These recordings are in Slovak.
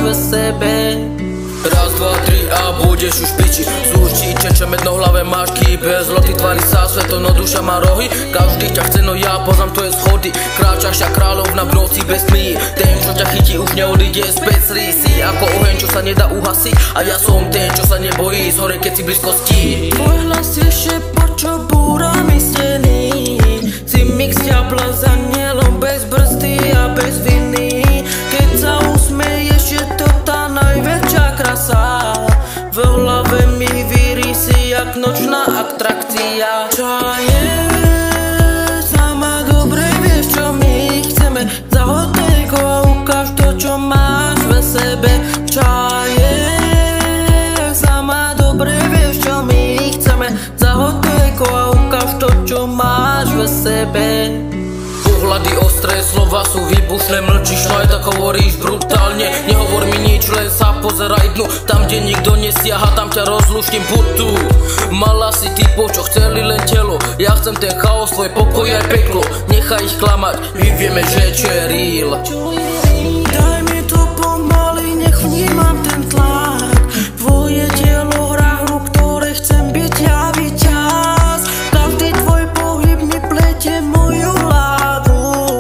ve sebe. Raz, dva, tri a budeš už piči. Z ústí čeče mednohlavé mášky, bez loty tvary sa sveto, no duša má rohy. Každý ťa chce, no ja poznám tvoje schody. Kráčaš a kráľovna v noci bez tmy. Ten, čo ťa chytí, už neodíde späť z rysy. Ako oheň, čo sa nedá uhasiť. A ja som ten, čo sa nebojí z hore, keď si blízkosti. Tvoj hlas je šepot, čo búra mi steny. Si mix diabla s anielom, bez brzdy a bez viny. Keď sa usmeješ, je to tá najväčšia krasa. V hlave mi vyrysí jak nočná atrakcia. Čaje, sama dobre vieš, čo my chceme. Zahod tejko a ukáž to, čo máš ve sebe. Čaje, sama dobre vieš, čo my chceme. Zahod tejko a ukáž to, čo máš ve sebe. Pohľady ostré, slova sú výbušné, mlčíš, no aj tak hovoríš brutálne. Nehovor mi nič, len sa pozeraj dnu. Tam, kde nikto nesiaha, tam ťa rozluštím putu. Mala si typov, čo chceli len telo. Ja chcem ten chaos, tvoj pokoj aj peklo. Nechaj ich klamať, my vieme, že čo je real. Daj mi to pomaly, nech vnímam ten tlak. Tvoje telo hrá hru, ktoré chcem byť ja víťaz. Každý tvoj pohyb mi pletie moju hlavu.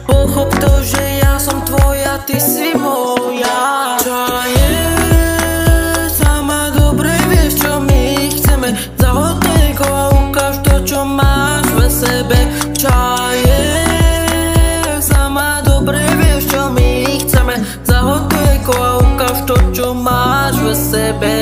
Pochop to, že ja som tvoja, ty si moja. Čaje, sama dobre vieš, čo my chceme. Zahod tejko a ukáž to, čo máš ve sebe. Čaje, sama dobre vieš, čo my chceme. Zahod tejko a ukáž to, čo máš ve sebe.